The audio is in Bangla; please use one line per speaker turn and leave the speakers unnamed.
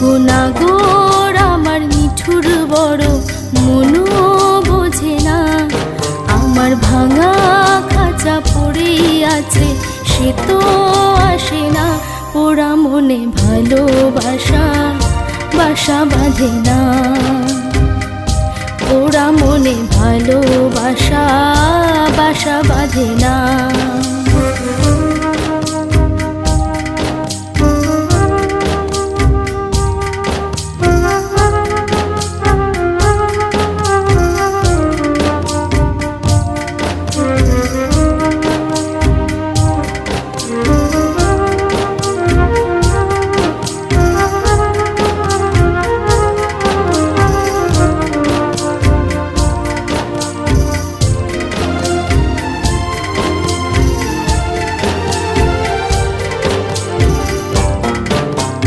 গুণাগর আমার নিঠুর বড়, মনও বোঝে না। আমার ভাঙা খাঁচা পড়েই আছে, সে তো আসে না। পোড়া মনে ভালোবাসা বাসা বাঁধে না। পোড়া মনে ভালোবাসা বাসা বাঁধে না।